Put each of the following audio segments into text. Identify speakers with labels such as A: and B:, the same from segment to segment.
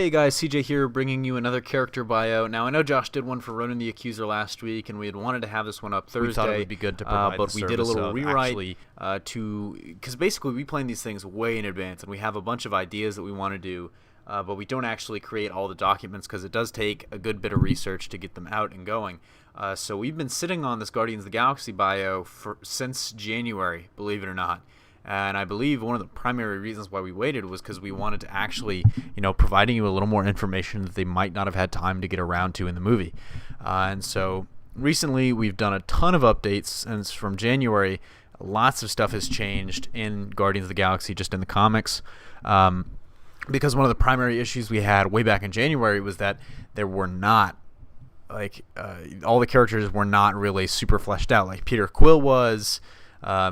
A: Hey guys, CJ here, bringing you another character bio. Now, I know Josh did one for Ronan the Accuser last week, and we had wanted to have this one up Thursday.
B: We thought it would be good to provide
A: but
B: the
A: we did a
B: service
A: little
B: of
A: rewrite because basically we plan these things way in advance, and we have a bunch of ideas that we want to do, but we don't actually create all the documents because it does take a good bit of research to get them out and going. So we've been sitting on this Guardians of the Galaxy bio since January, believe it or not. And I believe one of the primary reasons why we waited was because we wanted to actually, providing you a little more information that they might not have had time to get around to in the movie. And so recently we've done a ton of updates, and from January, lots of stuff has changed in Guardians of the Galaxy, just in the comics. Because one of the primary issues we had way back in January was that there were not, all the characters were not really super fleshed out. Like Peter Quill was...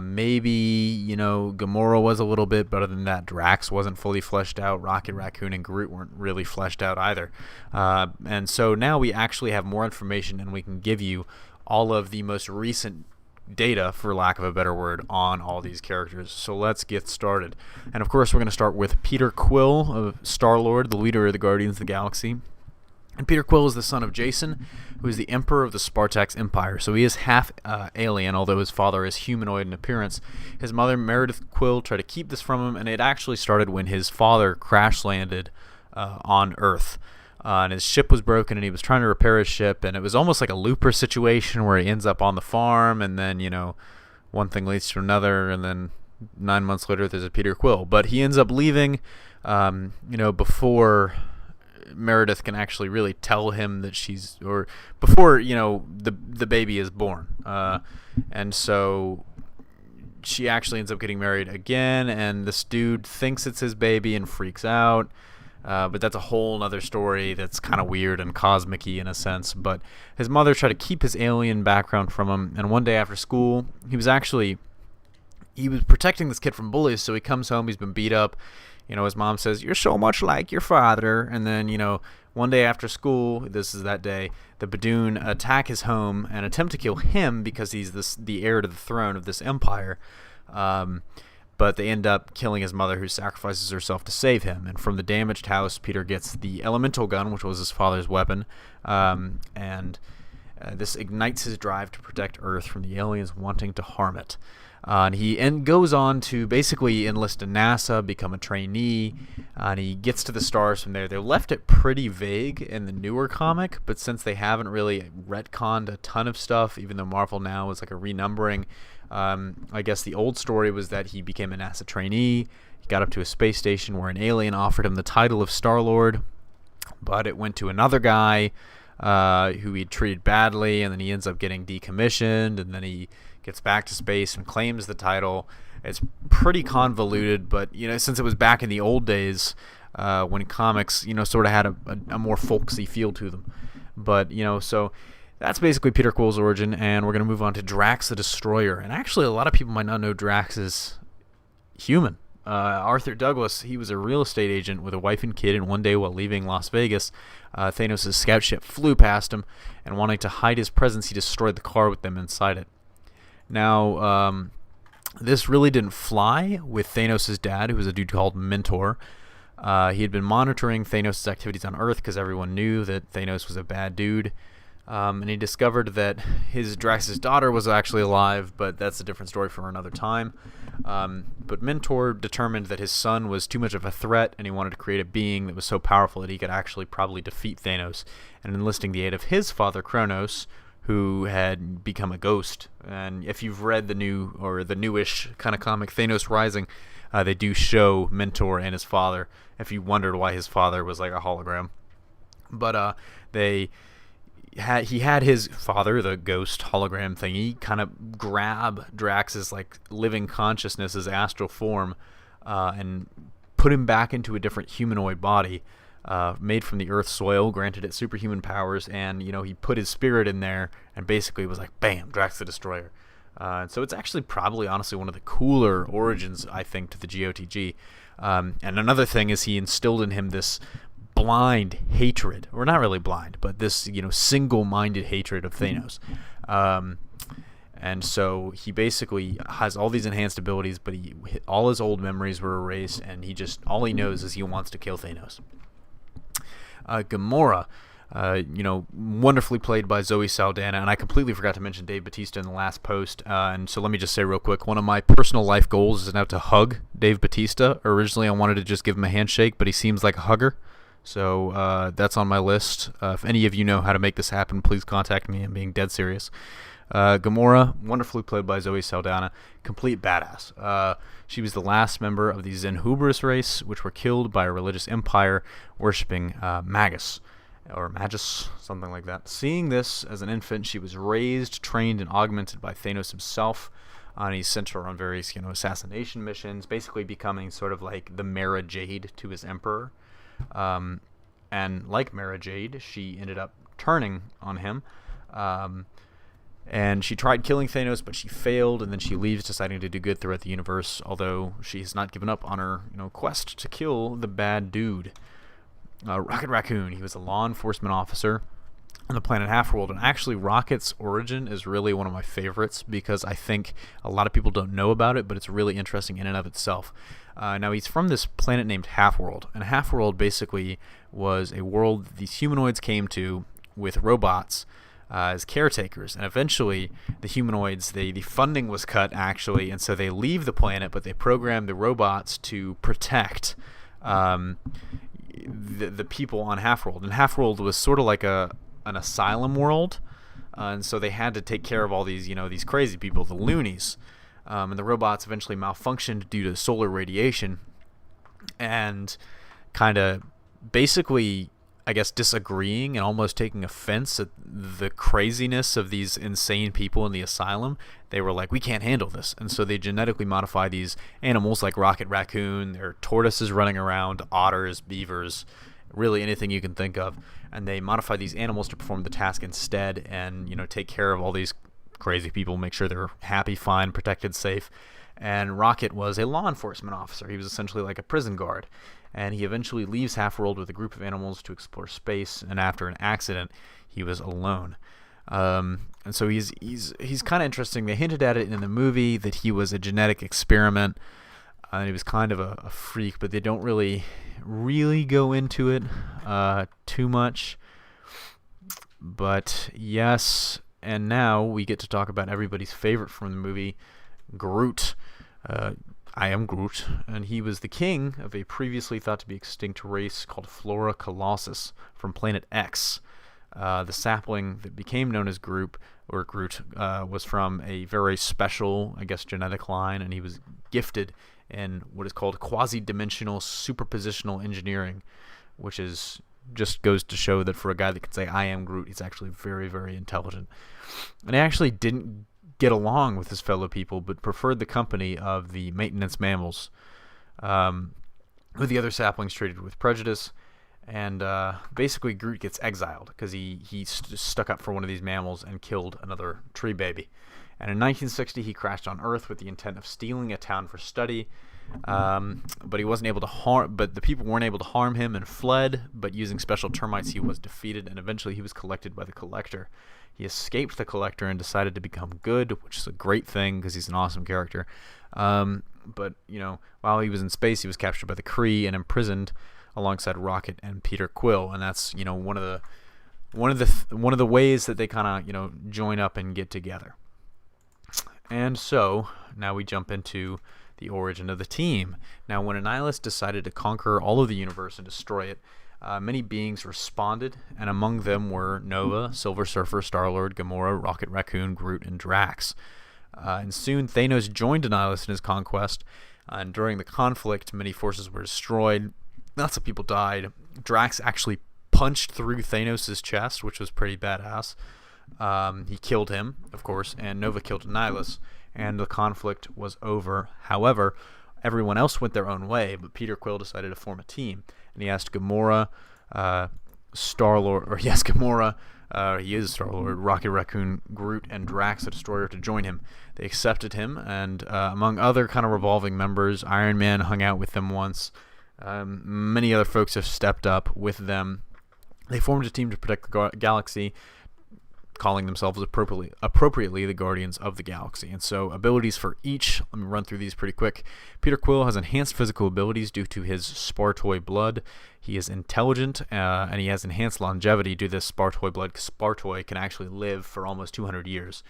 A: maybe, Gomorrah was a little bit, but other than that, Drax wasn't fully fleshed out. Rocket, Raccoon, and Groot weren't really fleshed out either. And so now we actually have more information, and we can give you all of the most recent data, for lack of a better word, on all these characters. So let's get started. And of course, we're going to start with Peter Quill, of Star-Lord, the leader of the Guardians of the Galaxy. And Peter Quill is the son of Jason, who is the emperor of the Spartax Empire. So he is half alien, although his father is humanoid in appearance. His mother, Meredith Quill, tried to keep this from him, and it actually started when his father crash-landed on Earth. And his ship was broken, and he was trying to repair his ship, and it was almost like a Looper situation where he ends up on the farm, and then, one thing leads to another, and then 9 months later there's a Peter Quill. But he ends up leaving, before... Meredith can actually really tell him that before the baby is born, and so she actually ends up getting married again, and this dude thinks it's his baby and freaks out, but that's a whole other story that's kind of weird and cosmic-y in a sense. But his mother tried to keep his alien background from him, and one day after school he was protecting this kid from bullies. So he comes home, he's been beat up. His mom says, "You're so much like your father." And then, one day after school, this is that day, the Badoon attack his home and attempt to kill him because he's the heir to the throne of this empire. But they end up killing his mother, who sacrifices herself to save him. And from the damaged house, Peter gets the elemental gun, which was his father's weapon. This ignites his drive to protect Earth from the aliens wanting to harm it. And he goes on to basically enlist in NASA, become a trainee, and he gets to the stars from there. They left it pretty vague in the newer comic, but since they haven't really retconned a ton of stuff, even though Marvel now is like a renumbering, I guess the old story was that he became a NASA trainee. He got up to a space station where an alien offered him the title of Star-Lord, but it went to another guy who he treated badly, and then he ends up getting decommissioned, and then he gets back to space and claims the title. It's pretty convoluted, but since it was back in the old days when comics sort of had a more folksy feel to them. But so that's basically Peter Quill's origin, and we're going to move on to Drax the Destroyer. And actually a lot of people might not know Drax is human. Arthur Douglas, he was a real estate agent with a wife and kid, and one day while leaving Las Vegas, Thanos' scout ship flew past him, and wanting to hide his presence, he destroyed the car with them inside it. Now, this really didn't fly with Thanos' dad, who was a dude called Mentor. He had been monitoring Thanos' activities on Earth because everyone knew that Thanos was a bad dude. And he discovered that Drax's daughter was actually alive, but that's a different story for another time. But Mentor determined that his son was too much of a threat, and he wanted to create a being that was so powerful that he could actually probably defeat Thanos. And enlisting the aid of his father, Kronos, who had become a ghost. And if you've read the newish kind of comic Thanos Rising, they do show Mentor and his father, if you wondered why his father was like a hologram. But he had his father, the ghost hologram thingy, kind of grab Drax's living consciousness, his astral form, and put him back into a different humanoid body, made from the Earth's soil, granted it superhuman powers, and he put his spirit in there, and basically was like, bam, Drax the Destroyer. So it's actually probably honestly one of the cooler origins, I think, to the GOTG. And another thing is he instilled in him this blind hatred, or not really blind, but this single-minded hatred of Thanos. And so he basically has all these enhanced abilities, but all his old memories were erased, and all he knows is he wants to kill Thanos. Gomorrah, wonderfully played by Zoe Saldana, and I completely forgot to mention Dave Bautista in the last post, and so let me just say real quick, one of my personal life goals is now to hug Dave Bautista. Originally I wanted to just give him a handshake, but he seems like a hugger, so that's on my list. If any of you know how to make this happen, please contact me. I'm being dead serious. Gomorrah, wonderfully played by Zoe Saldana, complete badass. She was the last member of the Zenhubris race, which were killed by a religious empire worshipping Magus, or Magus, something like that. Seeing this as an infant, she was raised, trained, and augmented by Thanos himself. And he sent her on various, assassination missions, basically becoming sort of like the Mara Jade to his emperor. And like Mara Jade, she ended up turning on him. And she tried killing Thanos, but she failed, and then she leaves, deciding to do good throughout the universe, although she has not given up on her quest to kill the bad dude. Rocket Raccoon, he was a law enforcement officer on the planet Halfworld, and actually Rocket's origin is really one of my favorites because I think a lot of people don't know about it, but it's really interesting in and of itself. Now, he's from this planet named Halfworld, and Halfworld basically was a world these humanoids came to with robots as caretakers, and eventually the humanoids, the funding was cut actually, and so they leave the planet, but they program the robots to protect the people on Halfworld. And Halfworld was sort of like an asylum world, and so they had to take care of all these these crazy people, the loonies, and the robots eventually malfunctioned due to solar radiation, and kind of basically, I guess, disagreeing and almost taking offense at the craziness of these insane people in the asylum. They were like, we can't handle this. And so they genetically modify these animals like Rocket Raccoon. There are tortoises running around, otters, beavers, really anything you can think of. And they modify these animals to perform the task instead and, take care of all these crazy people, make sure they're happy, fine, protected, safe. And Rocket was a law enforcement officer. He was essentially like a prison guard. And he eventually leaves Halfworld with a group of animals to explore space, and after an accident, he was alone. And so he's kind of interesting. They hinted at it in the movie that he was a genetic experiment, and he was kind of a freak, but they don't really go into it too much. But yes, and now we get to talk about everybody's favorite from the movie, Groot. I am Groot, and he was the king of a previously thought to be extinct race called Flora Colossus from Planet X. The sapling that became known as Groot was from a very special, I guess, genetic line, and he was gifted in what is called quasi-dimensional superpositional engineering, which is just goes to show that for a guy that can say, I am Groot, he's actually very, very intelligent. And he actually didn't get along with his fellow people, but preferred the company of the maintenance mammals, who the other saplings treated with prejudice. And basically Groot gets exiled because he stuck up for one of these mammals and killed another tree baby. And in 1960 he crashed on Earth with the intent of stealing a town for study, but he wasn't able to but the people weren't able to harm him and fled, but using special termites he was defeated, and eventually he was collected by the Collector. He escaped the Collector and decided to become good, which is a great thing because he's an awesome character. But while he was in space, he was captured by the Kree and imprisoned alongside Rocket and Peter Quill, and that's one of the ways that they kind of join up and get together. And so now we jump into the origin of the team. Now, when Annihilus decided to conquer all of the universe and destroy it, many beings responded, and among them were Nova, Silver Surfer, Star-Lord, Gamora, Rocket Raccoon, Groot, and Drax. And soon Thanos joined Annihilus in his conquest, and during the conflict, many forces were destroyed. Lots of people died. Drax actually punched through Thanos' chest, which was pretty badass. He killed him, of course, and Nova killed Annihilus, and the conflict was over. However, everyone else went their own way, but Peter Quill decided to form a team, and he asked Gamora, Star-Lord, he is Star-Lord, Rocket Raccoon, Groot, and Drax the Destroyer to join him. They accepted him, and among other kind of revolving members, Iron Man hung out with them once. Many other folks have stepped up with them. They formed a team to protect the galaxy, calling themselves appropriately the Guardians of the Galaxy. And so abilities for each, let me run through these pretty quick. Peter Quill has enhanced physical abilities due to his Spartoy blood. He is intelligent, and he has enhanced longevity due to this Spartoy blood, because Spartoy can actually live for almost 200 years.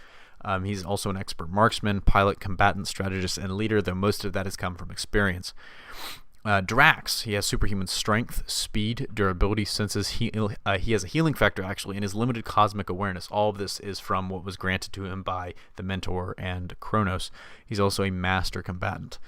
A: He's also an expert marksman, pilot, combatant, strategist, and leader, though most of that has come from experience. Drax, he has superhuman strength, speed, durability, senses. He has a healing factor, actually, and his limited cosmic awareness. All of this is from what was granted to him by the Mentor and Kronos. He's also a master combatant.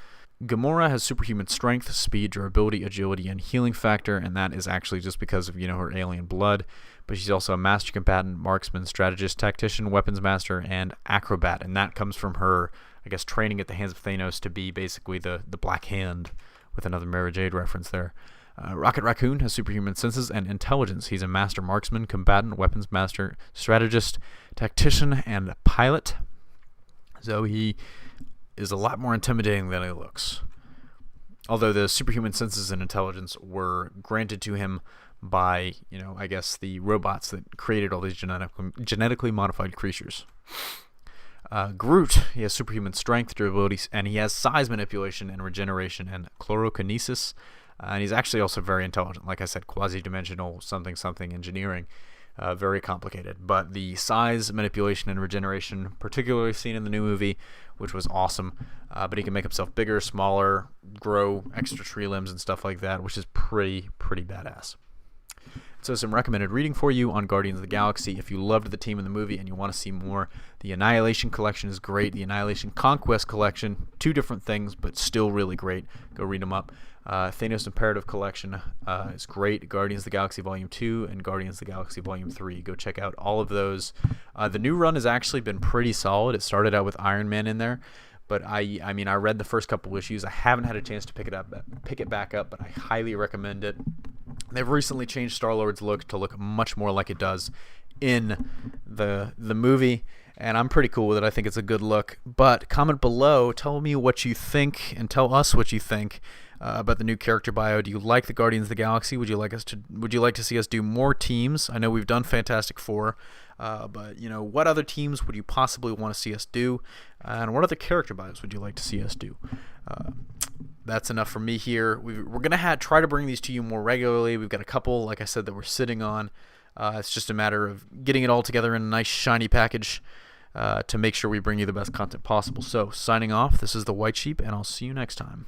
A: Gomorrah has superhuman strength, speed, durability, agility, and healing factor, and that is actually just because of, her alien blood. But she's also a master combatant, marksman, strategist, tactician, weapons master, and acrobat, and that comes from her, I guess, training at the hands of Thanos to be basically the Black Hand, with another Mara Jade reference there. Rocket Raccoon has superhuman senses and intelligence. He's a master marksman, combatant, weapons master, strategist, tactician, and pilot. So he is a lot more intimidating than he looks. Although the superhuman senses and intelligence were granted to him by, I guess, the robots that created all these genetically modified creatures. Groot, he has superhuman strength, durability, and he has size manipulation and regeneration and chlorokinesis. And he's actually also very intelligent. Like I said, quasi-dimensional something engineering. Very complicated. But the size manipulation and regeneration, particularly seen in the new movie, which was awesome. But he can make himself bigger, smaller, grow extra tree limbs and stuff like that, which is pretty badass. So some recommended reading for you on Guardians of the Galaxy. If you loved the team in the movie and you want to see more, the Annihilation Collection is great. The Annihilation Conquest Collection, 2 different things, but still really great. Go read them up. Thanos Imperative Collection is great. Guardians of the Galaxy Volume 2 and Guardians of the Galaxy Volume 3. Go check out all of those. The new run has actually been pretty solid. It started out with Iron Man in there. But I mean, I read the first couple issues. I haven't had a chance to pick it back up, but I highly recommend it. They've recently changed Star-Lord's look to look much more like it does in the movie, and I'm pretty cool with it. I think it's a good look. But comment below, tell me what you think, and tell us what you think about the new character bio. Do you like the Guardians of the Galaxy? Would you like to see us do more teams? I know we've done Fantastic Four, but what other teams would you possibly want to see us do? And what other character bios would you like to see us do? That's enough for me here. We're going to try to bring these to you more regularly. We've got a couple, like I said, that we're sitting on. It's just a matter of getting it all together in a nice, shiny package to make sure we bring you the best content possible. So, signing off, this is the White Sheep, and I'll see you next time.